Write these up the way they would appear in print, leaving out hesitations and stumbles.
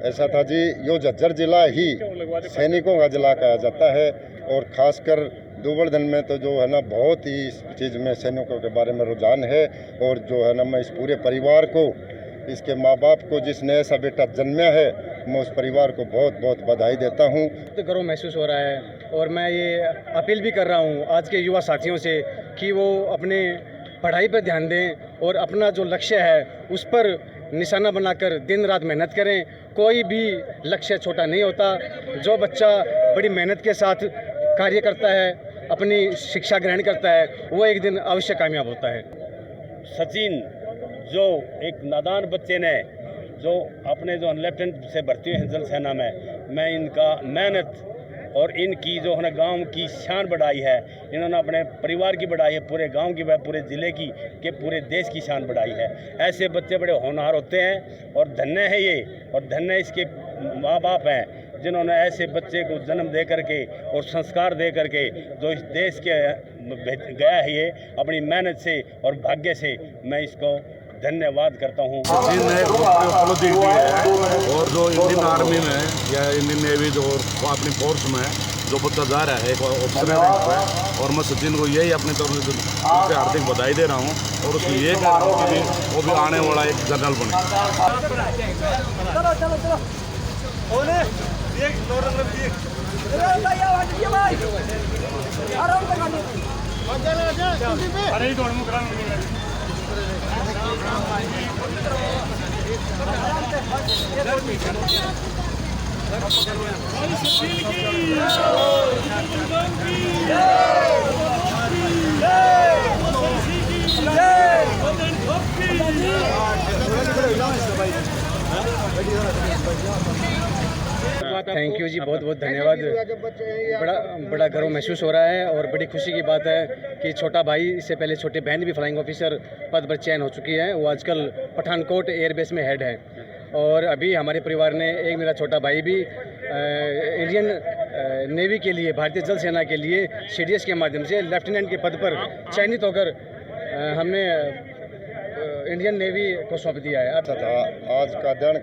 ऐसा था जी, यो झज्जर जिला ही सैनिकों का जिला कहा जाता है और ख़ासकर गोवर्धन में तो जो है ना बहुत ही इस चीज़ में सैनिकों के बारे में रुझान है। और जो है ना मैं इस पूरे परिवार को, इसके माँ बाप को जिसने ऐसा बेटा जन्मा है, मैं उस परिवार को बहुत बहुत बधाई देता हूँ। तो गर्व महसूस हो रहा है और मैं ये अपील भी कर रहा हूँ आज के युवा साथियों से कि वो अपने पढ़ाई पर ध्यान दें और अपना जो लक्ष्य है उस पर निशाना बनाकर दिन रात मेहनत करें। कोई भी लक्ष्य छोटा नहीं होता। जो बच्चा बड़ी मेहनत के साथ कार्य करता है, अपनी शिक्षा ग्रहण करता है, वो एक दिन अवश्य कामयाब होता है। सचिन जो एक नादान बच्चे ने जो अपने जो लेफ्टिनेंट से भर्ती हुए हैं जल सेना में, मैं इनका मेहनत और इनकी जो है गांव की शान बढ़ाई है, इन्होंने अपने परिवार की बढ़ाई है, पूरे गांव की, पूरे ज़िले की, के पूरे देश की शान बढ़ाई है। ऐसे बच्चे बड़े होनहार होते हैं और धन्य है ये, और धन्य इसके माँ बाप हैं जिन्होंने ऐसे बच्चे को जन्म दे करके और संस्कार दे करके जो इस देश के गया है ये अपनी मेहनत से और भाग्य से, मैं इसको धन्यवाद करता हूँ। सचिन ने उपलब्धि दी है और जो इंडियन आर्मी में या इंडियन नेवी जो अपनी फोर्स में जो बच्चा जा रहा है एक ऑफिसर रैंक पे, और मैं सचिन को यही अपनी तरफ से हार्दिक बधाई दे रहा हूँ और उसको ये कह रहा हूँ कि वो भी आने वाला एक जनरल बने। थैंक यू जी, बहुत बहुत धन्यवाद। बड़ा गर्व महसूस हो रहा है और बड़ी खुशी की बात है कि छोटा भाई, इससे पहले छोटी बहन भी फ्लाइंग ऑफिसर पद पर चयन हो चुकी है। वो आजकल पठानकोट एयरबेस में हेड है। और अभी हमारे परिवार ने एक मेरा छोटा भाई भी इंडियन नेवी के लिए, भारतीय जल सेना के लिए सीडीएस के माध्यम से लेफ्टिनेंट के पद पर चयनित होकर हमने इंडियन नेवी को सौंप दिया है। था आज कादान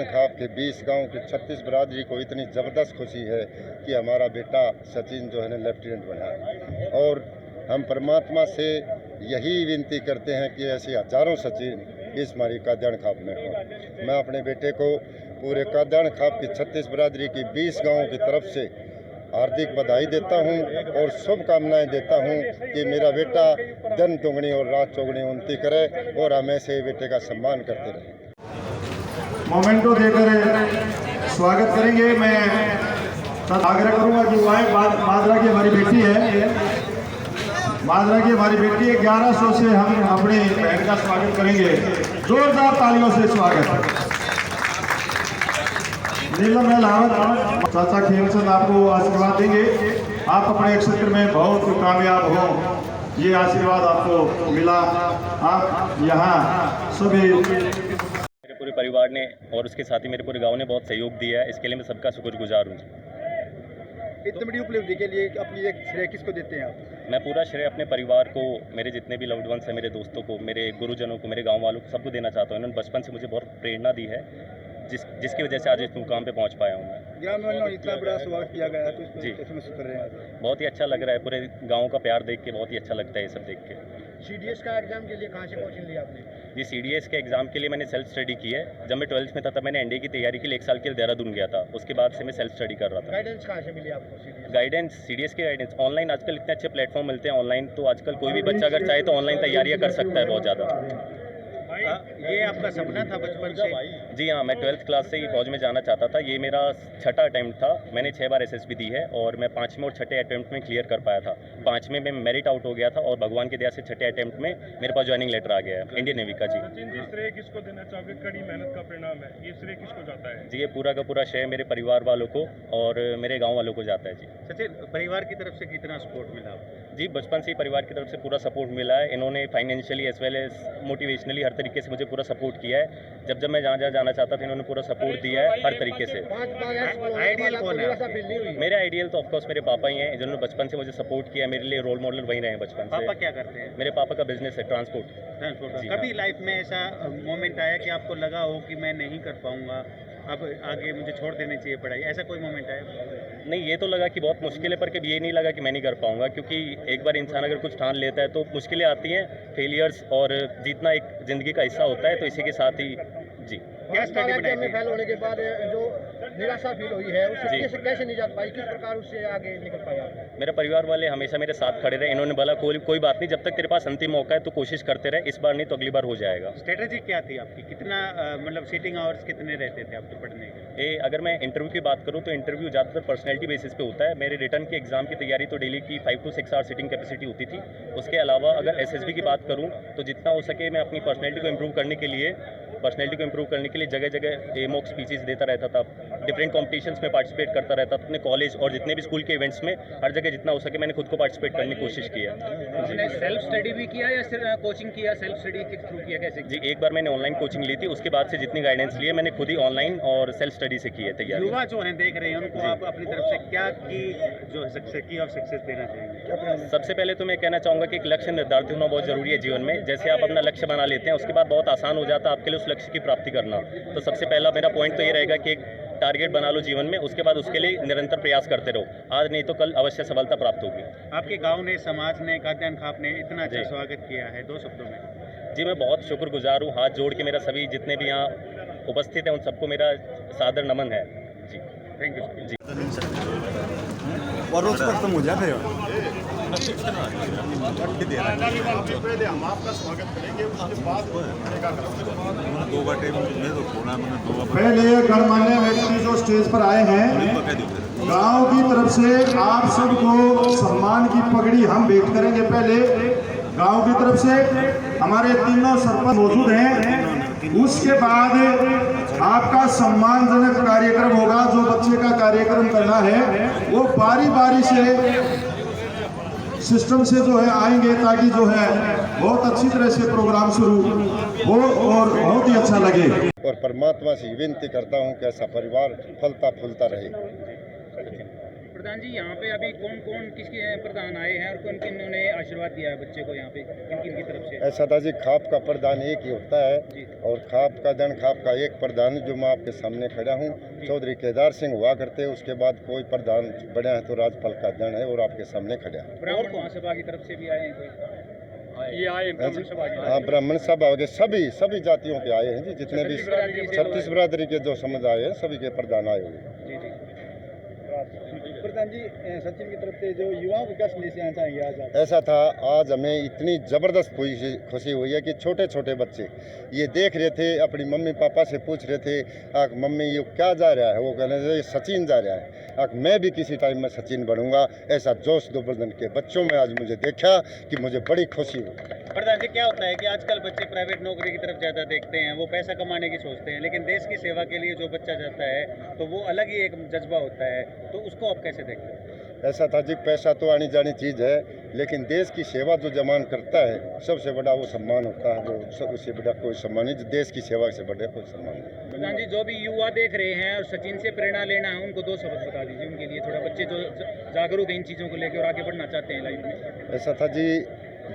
खाप के 20 गांव की 36 बरादरी को इतनी ज़बरदस्त खुशी है कि हमारा बेटा सचिन जो है ना लेफ्टिनेंट बना। और हम परमात्मा से यही विनती करते हैं कि ऐसे हजारों सचिन इस हमारी कादान खाप में हो। मैं अपने बेटे को पूरे कादान खाप की 36 बरादरी की 20 गाँवों की तरफ से हार्दिक बधाई देता हूं और शुभकामनाएं देता हूं कि मेरा बेटा दिन दुगनी और रात चौगनी उन्नति करे और हम ऐसे बेटे का सम्मान करते रहें। मोमेंटो देकर स्वागत करेंगे। मैं आग्रह करूंगा कि वो आए। मादरा की हमारी बेटी है, मादरा की हमारी बेटी है। 1100 से हम अपनी बहन का स्वागत करेंगे। जोरदार तालियों से स्वागत। नीलम लावत चाचा खेमचंद आपको आशीर्वाद देंगे। आप अपने क्षेत्र में बहुत कामयाब हो, ये आशीर्वाद आपको मिला। आप यहाँ सभी, मेरे पूरे परिवार ने और उसके साथ ही मेरे पूरे गांव ने बहुत सहयोग दिया है, इसके लिए मैं सबका शुक्रगुजार हूँ। इतनी बड़ी उपलब्धि के लिए अपनी एक श्रेय किसको देते हैं आप? मैं पूरा श्रेय अपने परिवार को, मेरे जितने भी लव्ड वंस हैं, मेरे दोस्तों को, मेरे गुरुजनों को, मेरे गाँव वालों को, सबको देना चाहता हूँ। इन्होंने बचपन से मुझे बहुत प्रेरणा दी है, जिसकी वजह से आज इस मुकाम पे पहुंच पाया हूं मैं। ग्राम वालों ने इतना बड़ा स्वागत किया गया है तो इसको कैसे महसूस कर रहे हैं? बहुत ही अच्छा लग रहा है, पूरे गांव का प्यार देख के बहुत ही अच्छा लगता है ये सब देख के। सीडीएस का एग्जाम के लिए कहाँ से कोचिंग लिया आपने? जी, सीडीएस के एग्ज़ाम के लिए मैंने सेल्फ स्टडी की है। जब मैं 12th में था तब मैंने एनडीए की तैयारी के लिए 1 साल के लिए देहरादून गया था। उसके बाद से मैं सेल्फ स्टडी कर रहा था। गाइडेंस कहाँ से मिली आपको? गाइडेंस, सीडीएस की गाइडेंस ऑनलाइन, आजकल इतने अच्छे प्लेटफॉर्म मिलते हैं ऑनलाइन, तो आजकल कोई भी बच्चा अगर चाहे तो ऑनलाइन तैयारियाँ कर सकता है बहुत ज़्यादा। ये आपका सपना था बचपन से? जी हाँ, मैं 12th क्लास से ही फौज में जाना चाहता था। ये मेरा 6ठा अटैम्प्ट था। मैंने 6 बार एसएसबी दी है और मैं 5वें और 6ठे अटैम्प्ट में क्लियर कर पाया था। 5वें में मेरिट आउट हो गया था और भगवान की दया से 6ठे अटैम्प्ट में मेरे पास ज्वाइनिंग लेटर आ गया है इंडियन नेवी का। जी, श्रेय किसको देना चाहोगे? कड़ी मेहनत का परिणाम है, ये श्रेय किसको जाता है? जी, ये पूरा का पूरा श्रेय मेरे परिवार वालों को और मेरे गाँव वालों को जाता है। जी सचिन, परिवार की तरफ से कितना सपोर्ट मिला? जी, बचपन से ही परिवार की तरफ से पूरा सपोर्ट मिला है। इन्होंने फाइनेंशियली एज वेल एज मोटिवेशनली हर तरीके से मुझे पूरा सपोर्ट किया है। जब मैं जहाँ जाना चाहता था इन्होंने पूरा सपोर्ट दिया है हर तरीके से। आइडियल कौन है? मेरे आइडियल तो ऑफकोर्स मेरे पापा ही हैं, जिन्होंने बचपन से मुझे सपोर्ट किया। मेरे लिए रोल मॉडल वही रहे हैं बचपन से। पापा क्या करते हैं? मेरे पापा का बिजनेस है ट्रांसपोर्ट। कभी लाइफ में ऐसा मोमेंट आया कि आपको लगा हो कि मैं नहीं कर पाऊंगा अब आगे मुझे छोड़ देनी चाहिए पढ़ाई, ऐसा कोई मोमेंट है? नहीं, ये तो लगा कि बहुत मुश्किल है, पर कभी ये नहीं लगा कि मैं नहीं कर पाऊंगा, क्योंकि एक बार इंसान अगर कुछ ठान लेता है तो मुश्किलें आती हैं, फेलियर्स, और जीतना एक ज़िंदगी का हिस्सा होता है, तो इसी के साथ ही जी। क्या स्टडी बनाई थी? फेल होने के बाद जो निराशा फील हुई है उससे जी। कैसे निजात पाई, किस प्रकार उससे आगे निकल पाए आप? मेरे परिवार वाले हमेशा मेरे साथ खड़े रहे, इन्होंने बोला कोई बात नहीं, जब तक तेरे पास अंतिम मौका है तो कोशिश करते रहे, इस बार नहीं तो अगली बार हो जाएगा। स्ट्रेटेजी क्या थी आपकी? कितना मतलब सीटिंग आवर्स कितने रहते थे आपके पढ़ने के? अगर मैं इंटरव्यू की बात करूं तो इंटरव्यू ज़्यादातर पर्सनैलिटी बेसिस पे होता है। मेरे रिटर्न के एग्जाम की तैयारी तो डेली की 5 to 6 आवर सीटिंग कैपेसिटी होती थी। उसके अलावा अगर एसएसबी की बात करूं तो जितना हो सके मैं अपनी पर्सनैलिटी को इम्प्रूव करने के लिए जगह जगह मॉक स्पीचेस देता रहता था, डिफरेंट कॉम्पिटिशन्स में पार्टिसिपेट करता रहता था, अपने कॉलेज और जितने भी स्कूल के इवेंट्स में हर जगह जितना हो सके मैंने खुद को पार्टिसिपेट करने की कोशिश की है। आपने सेल्फ स्टडी भी किया या सिर्फ कोचिंग किया? सेल्फ स्टडी के थ्रू किया कैसे? जी, एक बार मैंने ऑनलाइन कोचिंग ली थी, उसके बाद से जितनी गाइडेंस ली है मैंने खुद ही ऑनलाइन और सेल्फ स्टडी से की है तैयारी। युवा जो हैं देख रहे हैं उनको आप अपनी तरफ से क्या की जो सक्सेस की और सक्सेस देना चाहेंगे? सबसे पहले तो मैं कहना चाहूँगा कि एक लक्ष्य निर्धारित होना बहुत ज़रूरी है जीवन में। जैसे आप अपना लक्ष्य बना लेते हैं उसके बाद बहुत आसान हो जाता है आपके लिए उस लक्ष्य की प्राप्ति करना। तो सबसे पहला मेरा पॉइंट तो ये रहेगा कि एक टारगेट बना लो जीवन में, उसके बाद उसके लिए निरंतर प्रयास करते रहो, आज नहीं तो कल अवश्य सफलता प्राप्त होगी। आपके गांव ने, समाज ने, काद्यान खाप ने इतना अच्छा जी। स्वागत किया है, 2 शब्दों में। जी, मैं बहुत शुक्रगुजार हूँ, हाथ जोड़ के मेरा सभी जितने भी यहाँ उपस्थित हैं उन सबको मेरा सादर नमन है जी। Thank you. जी। और रोज खत्म हो जाते पहले हम आपका स्वागत करेंगे, उसके बाद पहले गणमान्य व्यक्ति जो स्टेज पर आए हैं, गांव की तरफ से आप सबको सम्मान की पगड़ी हम भेंट करेंगे। पहले गांव की तरफ से हमारे तीनों सरपंच मौजूद हैं, उसके बाद आपका सम्मानजनक कार्यक्रम होगा। जो बच्चे का कार्यक्रम करना है वो बारी बारी से सिस्टम से जो है आएंगे, ताकि जो है बहुत अच्छी तरह से प्रोग्राम शुरू हो और बहुत ही अच्छा लगे। और परमात्मा से विनती करता हूँ कि ऐसा परिवार फलता फूलता रहे। प्रधान जी, यहाँ पे अभी कौन कौन किसके प्रधान आए हैं और कौन किन ने आशीर्वाद दिया है बच्चे को, यहाँ पे किन किन की तरफ से? ऐसा था जी, खाप का प्रधान एक ही होता है और खाप का दन खाप का एक प्रधान जो मैं आपके सामने खड़ा हूँ, चौधरी केदार सिंह हुआ करते हैं। उसके बाद कोई प्रधान बना है तो राजपाल का दन है और आपके सामने खड़ा है। ब्राह्मण महासभा की तरफ से भी आए हैं कोई? ये आए ब्राह्मण सभा के? हाँ, ब्राह्मण सभा के सभी जातियों के आए हैं जी, जितने भी छत्तीस बिरादरी के जो समुदाय हैं सभी के प्रधान आए हुए हैं। प्रधान जी, सचिन की तरफ से जो युवाओं को क्या संदेश देना चाहेंगे आज आप? ऐसा था, आज हमें इतनी ज़बरदस्त खुशी हुई है कि छोटे छोटे बच्चे ये देख रहे थे, अपनी मम्मी पापा से पूछ रहे थे, मम्मी ये क्या जा रहा है, वो कह रहे थे सचिन जा रहा है, मैं भी किसी टाइम में सचिन बनूंगा। ऐसा जोश दुबर्दन के बच्चों में आज मुझे देखा कि मुझे बड़ी खुशी हुई। प्रधान जी, क्या होता है कि आजकल बच्चे प्राइवेट नौकरी की तरफ ज़्यादा देखते हैं, वो पैसा कमाने की सोचते हैं, लेकिन देश की सेवा के लिए जो बच्चा जाता है तो वो अलग ही एक जज्बा होता है, तो उसको आप कैसे देखते हैं? ऐसा था जी, पैसा तो आनी जानी चीज़ है, लेकिन देश की सेवा जो जवान करता है सबसे बड़ा वो सम्मान होता है। जो उससे बड़ा कोई सम्मान नहीं, देश की सेवा से बड़ा कोई सम्मान नहीं। प्रधान जी, जो भी युवा देख रहे हैं और सचिन से प्रेरणा लेना है, उनको 2 शब्द बता दीजिए उनके लिए, थोड़ा बच्चे जो जागरूक हैं इन चीज़ों को लेकर और आगे बढ़ना चाहते हैं लाइफ में। ऐसा था जी,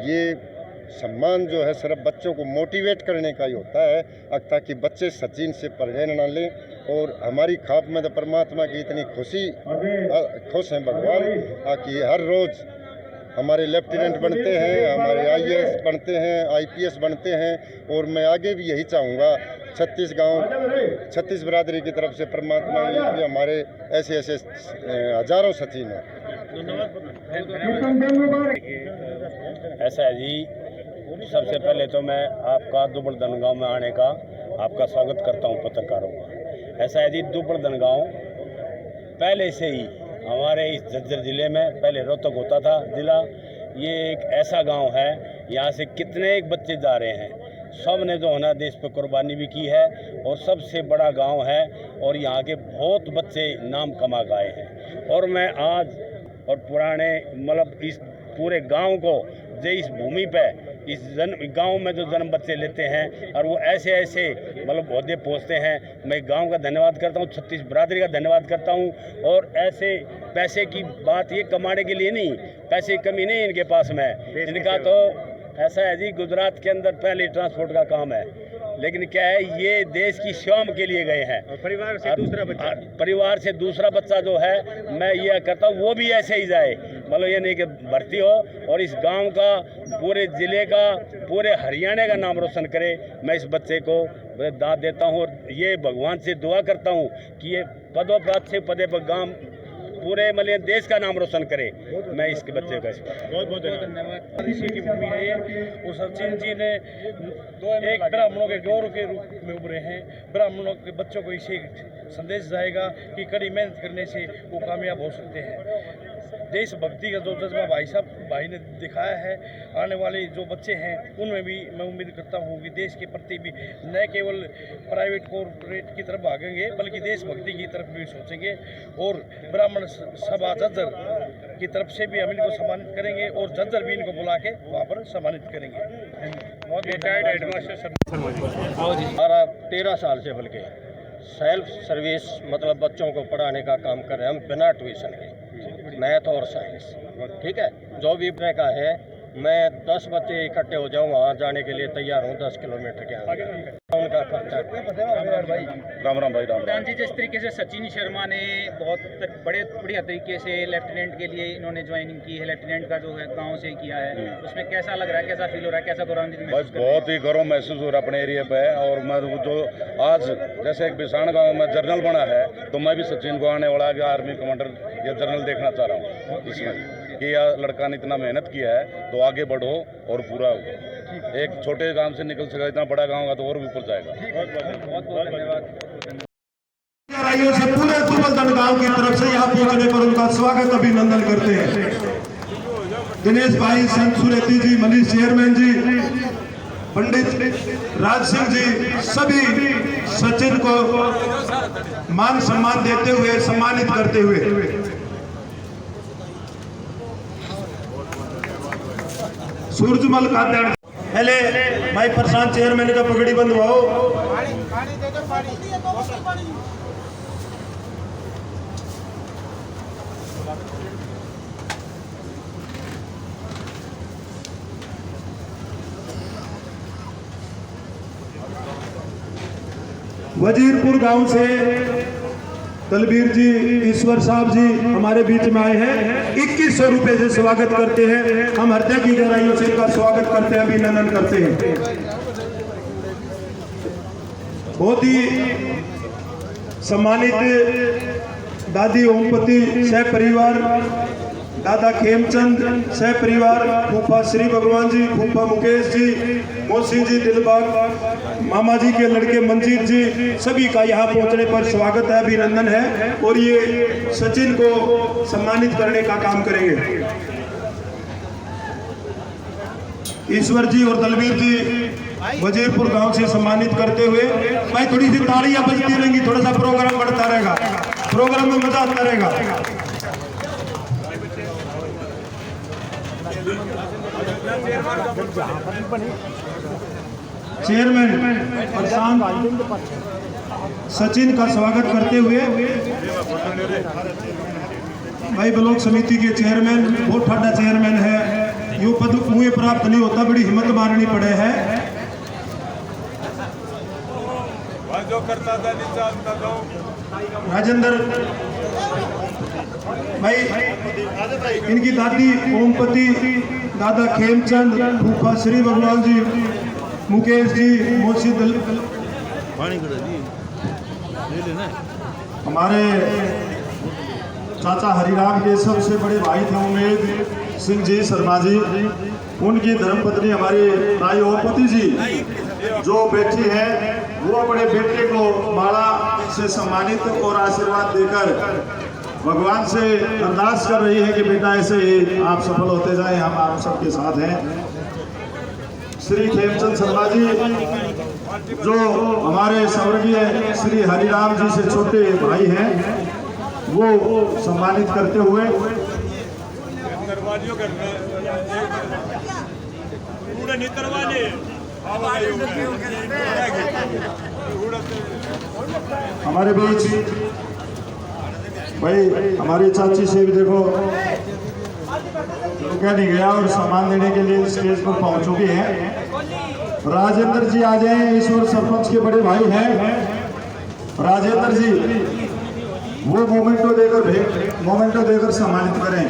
ये सम्मान जो है सिर्फ बच्चों को मोटिवेट करने का ही होता है, ताकि बच्चे सचिन से प्रेरणा लें। और हमारी खाप में तो परमात्मा की इतनी खुश हैं भगवान कि हर रोज़ हमारे लेफ्टिनेंट बनते हैं, हमारे आईएएस बनते हैं, आईपीएस बनते हैं। और मैं आगे भी यही चाहूँगा, 36 बिरादरी की तरफ से परमात्मा भी हमारे ऐसे हजारों सचिन हैं। ऐसा है जी, सबसे पहले तो मैं आपका दुबड़दन गांव में आने का आपका स्वागत करता हूं पत्रकारों का। ऐसा है जी, दुबड़दन गांव पहले से ही हमारे इस झज्जर ज़िले में, पहले रोहतक होता था ज़िला, ये एक ऐसा गांव है, यहाँ से कितने एक बच्चे जा रहे हैं, सब ने जो है ना देश पे कुर्बानी भी की है और सबसे बड़ा गांव है और यहाँ के बहुत बच्चे नाम कमा गए हैं। और मैं आज और पुराने मतलब इस पूरे गांव को जो इस भूमि पे इस गांव में जो जन्म बच्चे लेते हैं और वो ऐसे मतलब ओहदे पहुँचते हैं, मैं गांव का धन्यवाद करता हूँ, 36 बिरादरी का धन्यवाद करता हूँ। और ऐसे पैसे की बात ये कमाने के लिए नहीं, पैसे की कमी नहीं इनके पास में, इनका तो ऐसा है जी, गुजरात के अंदर पहले ट्रांसपोर्ट का काम है लेकिन क्या है, ये देश की सेवा के लिए गए हैं। और परिवार से दूसरा बच्चा परिवार से दूसरा बच्चा जो है, मैं ये करता हूँ वो भी ऐसे ही जाए, मतलब ये नहीं कि भर्ती हो और इस गांव का, पूरे ज़िले का, पूरे हरियाणा का नाम रोशन करे। मैं इस बच्चे को दाद देता हूँ और ये भगवान से दुआ करता हूँ कि ये पदोपराध से पदे पर गांव पूरे मतलब देश का नाम रोशन करे। मैं इसके बच्चे का बहुत बहुत धन्यवाद। इसी की भूमि है ये। और सचिन जी ने एक ब्राह्मणों के गौरव के रूप में उभरे हैं। ब्राह्मणों के बच्चों को इसी संदेश जाएगा कि कड़ी मेहनत करने से वो कामयाब हो सकते हैं। देशभक्ति का जो जज्बा भाई ने दिखाया है, आने वाले जो बच्चे हैं उनमें भी मैं उम्मीद करता हूँ कि देश के प्रति भी न केवल प्राइवेट कॉरपोरेट की तरफ भागेंगे बल्कि देशभक्ति की तरफ भी सोचेंगे। और ब्राह्मण सभा झज्जर की तरफ से भी हम इनको सम्मानित करेंगे और झज्जर भी इनको बुला के वहाँ पर सम्मानित करेंगे। रिटायर्ड हेडमास्टर हमारा 13 साल से बल्कि सेल्फ सर्विस मतलब बच्चों को पढ़ाने का काम कर रहे हैं हम बिना ट्यूशन के, मैथ और साइंस। ठीक है, जो भी अपने का है मैं 10 बच्चे इकट्ठे हो जाऊँ वहाँ जाने के लिए तैयार हूँ 10 किलोमीटर के आगे उनका खर्चा। राम राम भाई, राम प्रधान जी, जिस तरीके से सचिन शर्मा ने बहुत बढ़िया तरीके से लेफ्टिनेंट के लिए इन्होंने ज्वाइनिंग की है, लेफ्टिनेंट का जो है गांव से किया है, उसमें कैसा लग रहा है, कैसा फील हो रहा है, कैसा गौरवान्वित महसूस कर रहे हैं? बहुत ही गौरव महसूस हो रहा है अपने एरिया पे। और मैं जो आज जैसे एक बिसाण गांव में जनरल बना है तो मैं भी सचिन को आने वाला आर्मी कमांडर या जनरल देखना चाह रहा हूँ इसमें कि यह लड़का ने इतना मेहनत किया है तो आगे बढ़ो और पूरा एक छोटे गांव से निकल सका, इतना बड़ा गांव का तो और भी ऊपर जाएगा। बहुत बहुत धन्यवाद। से पूरे दुबलदन गांव की तरफ से यहाँ पहुंचने पर उनका स्वागत अभिनंदन करते हैं। दिनेश भाई, संत सुरेती जी, मनीष चेयरमैन जी, पंडित राज सिंह जी, सभी सचिन को मान सम्मान देते हुए सम्मानित करते हुए सूरजमल का पहले भाई प्रशांत चेयरमैन का पगड़ी बंद हुआ। वजीरपुर गांव से तलबीर जी, ईश्वर साहब जी हमारे बीच में आए हैं। 2100 रुपए से स्वागत करते हैं। हम हृदय की गहराइयों से इनका स्वागत करते हैं, अभिनंदन करते हैं। बहुत ही सम्मानित दादी ओमपति सह परिवार, दादा खेमचंद सह परिवार, फूफा श्री भगवान जी, फूफा मुकेश जी, मौसी जी दिलबाग, मामा जी के लड़के मंजीत जी, सभी का यहाँ पहुँचने पर स्वागत है, अभिनंदन है। और ये सचिन को सम्मानित करने का काम करेंगे। ईश्वर जी और दलबीर जी वजीरपुर गांव से सम्मानित करते हुए भाई थोड़ी सी तालियां बजती रहेंगी, थोड़ा सा प्रोग्राम बढ़ता रहेगा, प्रोग्राम में मजा आता रहेगा। चेयरमैन प्रशांत सचिन का स्वागत करते हुए भाई ब्लॉक समिति के चेयरमैन, बहुत ठाडा चेयरमैन है, यो पद मुझे प्राप्त नहीं होता, बड़ी हिम्मत मारनी पड़े है। राजेंद्र भाई, इनकी दादी ओमपति, दादा खेमचंद, फूफा श्री भगवान जी, मुकेश जी, मौसी हमारे चाचा हरिराम के सबसे बड़े भाई थे उमेद सिंह जी शर्मा जी, उनकी धर्मपत्नी हमारी ताई ओमपति जी जो बैठी है, वो अपने बेटे को माला से सम्मानित और आशीर्वाद देकर भगवान से अरदास कर रही है कि बेटा ऐसे ही आप सफल होते जाएं, हम आप सबके साथ हैं। श्री खेमचंद शर्मा जी जो हमारे स्वर्गीय श्री हरिराम जी से छोटे भाई हैं, वो सम्मानित करते हुए हमारे बीच भाई हमारी चाची से भी देखो रुका नहीं गया और सम्मान देने के लिए स्टेज पर पहुंच चुकी हैं। राजेंद्र जी आ जाएं, ईश्वर सरपंच के बड़े भाई हैं राजेंद्र जी, वो मोमेंटो देकर सम्मानित करें।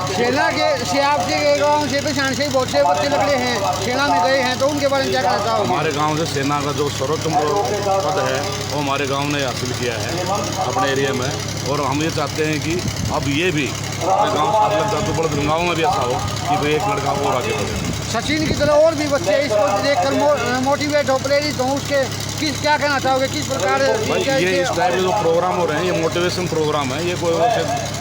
सेना के से आपके गाँव से पहचान से बहुत से बच्चे लगे हैं, सेना में गए हैं, तो उनके बारे में क्या कहना चाहोगे? हमारे गांव से सेना का जो सर्वोत्तम पद है वो हमारे गांव ने हासिल किया है अपने एरिया में, और हम ये चाहते हैं कि अब ये भी अपने गाँव में भी ऐसा हो कि भाई एक लड़का और आगे बढ़े। सचिन की तरह और भी बच्चे इसको देखकर मोटिवेट हो, प्रेरित हो, उसके क्या कहना चाहोगे, किस प्रकार? ये इस टाइप के जो प्रोग्राम हो रहे हैं ये मोटिवेशन प्रोग्राम है, ये कोई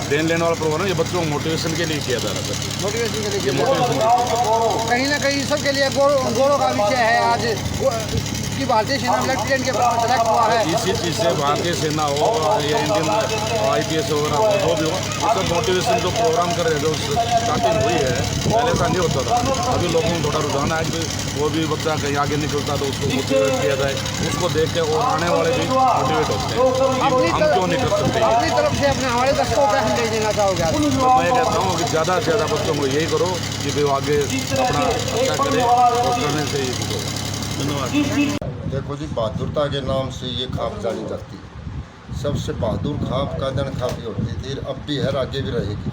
देन लेने वाला प्रोग्राम है, ये बच्चों को मोटिवेशन के लिए किया जा रहा है। मोटिवेशन के लिए कहीं ना कहीं सबके लिए गौरव का विषय है आज कि भारतीय सेना में लेफ्टिनेंट के पद पर सेलेक्ट हुआ है। इसी चीज़ से भारतीय सेना हो या इंडियन IPS वगैरह जो भी हो, सब मोटिवेशन जो प्रोग्राम कर रहे हैं, जो स्टार्टिंग हुई है पहले ऐसा नहीं होता था। अभी लोगों में थोड़ा रुझान है कि वो भी बच्चा कहीं आगे निकलता तो उसको मोटिवेट किया जाए, उसको देख के और आने वाले भी मोटिवेट होते हैं कि हम क्यों नहीं कर सकते। अपनी तरफ से अपने हमारे दर्शकों को क्या संदेश देना चाहोगे? तो मैं कहता हूँ कि ज़्यादा से ज़्यादा बच्चों को यही करो कि वो आगे अपना अच्छा करे और करने से ही सीखो। धन्यवाद। देखो जी, बहादुरता के नाम से ये खाप जानी जाती है। सबसे बहादुर खाप कादन खापी होती थी, अब भी है, आगे भी रहेगी।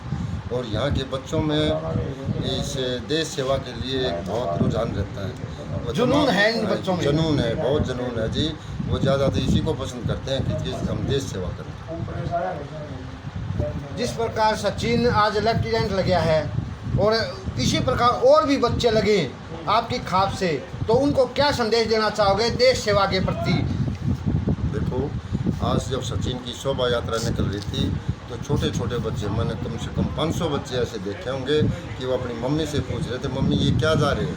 और यहाँ के बच्चों में इस देश सेवा के लिए एक बहुत रुझान रहता है, जुनून है इन बच्चों में, जुनून है, बहुत जुनून है जी। वो ज़्यादातर इसी को पसंद करते हैं कि हम देश सेवा करें। जिस प्रकार सचिन आज लेफ्टिनेंट लग गया है और इसी प्रकार और भी बच्चे लगे आपकी खाप से, तो उनको क्या संदेश देना चाहोगे देश सेवा के प्रति? देखो, आज जब सचिन की शोभा यात्रा निकल रही थी तो छोटे छोटे बच्चे, मैंने कम से कम 500 बच्चे ऐसे देखे होंगे कि वो अपनी मम्मी से पूछ रहे थे, मम्मी ये क्या जा रहे हो?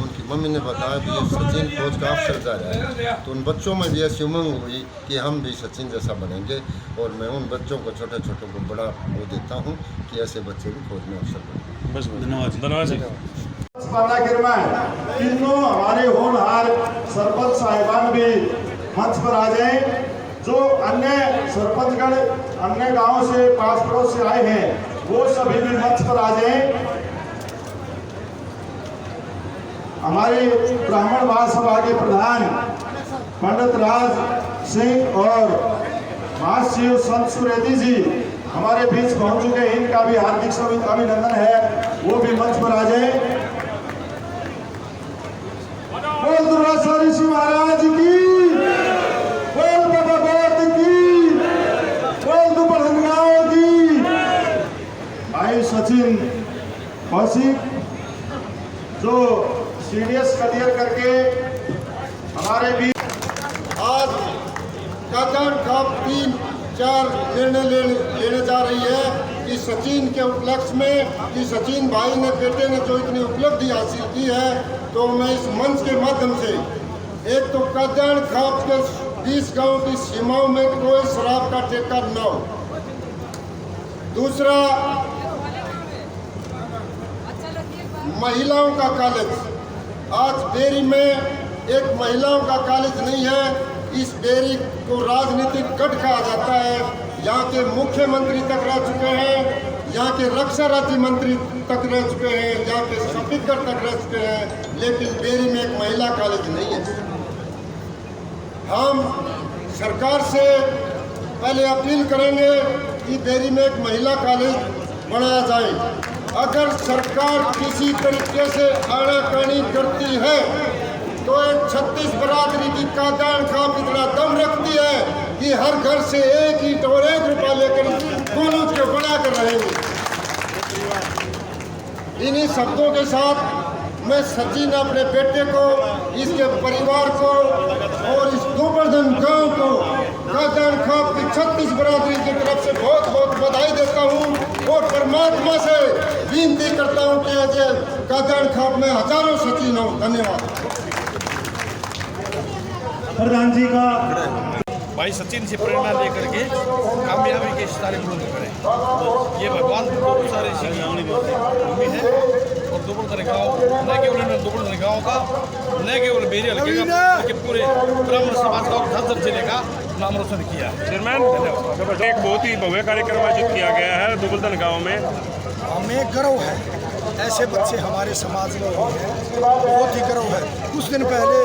उनकी मम्मी ने बताया कि ये सचिन फौज का अफसर जा रहा है। तो उन बच्चों में भी ऐसी उमंग हुई कि हम भी सचिन जैसा बनेंगे, और मैं उन बच्चों को, छोटे छोटे को बड़ा वो देता हूँ कि ऐसे बच्चे भी फौज में अफसर बने। बस धन्यवाद। तीनों हमारे होनहार सरपंच साहिबान भी मंच पर आ जाएं। जो अन्य सरपंचगण अन्य गांवों से पास पड़ोस से आए हैं वो सभी भी मंच पर आ जाएं। हमारे ब्राह्मण महासभा के प्रधान पंडित राज सिंह और महाशिव संत सुरेदी जी हमारे बीच पहुंच चुके हैं, इनका भी हार्दिक अभिनंदन है, वो भी मंच पर आ जाए। बोल दुर्गा ऋषि महाराज की, बोल बाबा बौद्ध की, बोल दुपड़गांव की। भाई सचिन कौशिक जो CDS क्लियर करके हमारे बीच आज कादन खाप 3-4 निर्णय लेने जा रही है कि सचिन के उपलक्ष्य में, कि सचिन भाई ने, बेटे ने जो इतनी उपलब्धि हासिल की है, तो मैं इस मंच के माध्यम से एक तो कादन खाप के 20 गांव की सीमाओं में कोई शराब का ठेका न हो, दूसरा महिलाओं का कॉलेज, आज बेरी में एक महिलाओं का कॉलेज नहीं है। इस बेरी को राजनीतिक गढ़ कहा जाता है। यहाँ के मुख्यमंत्री तक रह चुके हैं, यहाँ के रक्षा राज्य मंत्री तक रह चुके हैं, यहाँ के स्पीकर तक रह चुके हैं, लेकिन बेरी में एक महिला कॉलेज नहीं है। हम सरकार से पहले अपील करेंगे कि बेरी में एक महिला कॉलेज बनाया जाए। अगर सरकार किसी तरीके से आनाकानी करती है तो एक 36 बरादरी की कादन खाप इतना दम रखती है कि हर घर से एक ईंट और 1 रुपया लेकर कॉलेज के बना कर रहेंगे। इन्हीं शब्दों के साथ मैं सचिन अपने बेटे को, इसके परिवार को और इस गोवर्धन गांव को कादन खाप की 36 बरादरी की तरफ से बहुत बहुत बधाई देता हूं और परमात्मा से विनती करता हूं कि आज कादन खाप में हजारों सचिन हो। धन्यवाद। प्रधान जी का भाई सचिन से प्रेरणा लेकर के कामयाबी के सारे पूर्ण करें। ये भगवान बहुत सारे भूमि है और दुबलधर गाँव न केवल दुबलधर गाँव का, न केवल बेरी हल्के का, बल्कि पूरे ब्राह्मण समाज का 10 जिले का नाम रोशन किया है। चेयरमैन, एक बहुत ही भव्य कार्यक्रम आयोजित किया गया है दुबलधर गाँव में। हमें गर्व है ऐसे बच्चे हमारे समाज में हुए हैं, बहुत ही गर्व है। कुछ दिन पहले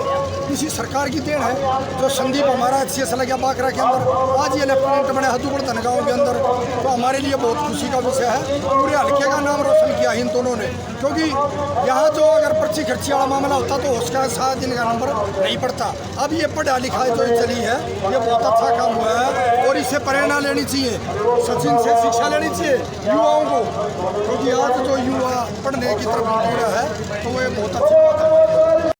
किसी सरकार की देन है जो संदीप हमारा HCS लगा बाकरा के अंदर, आज ये लेफ्टिनेंट बने हदूपुर धनगांव के अंदर, तो हमारे लिए बहुत खुशी का विषय है। पूरे हल्के का नाम रोशन किया इन दोनों ने, क्योंकि यहाँ जो अगर पर्ची खर्ची वाला मामला होता तो उसका 7 दिन का नंबर नहीं पड़ता। अब ये पढ़ा लिखाई जो चली है, ये बहुत अच्छा काम हुआ है और इससे प्रेरणा लेनी चाहिए, सचिन से शिक्षा लेनी चाहिए युवाओं को, क्योंकि आज जो युवा पढ़ने की तरफ मुड़ रहा है तो वो बहुत अच्छी बात है।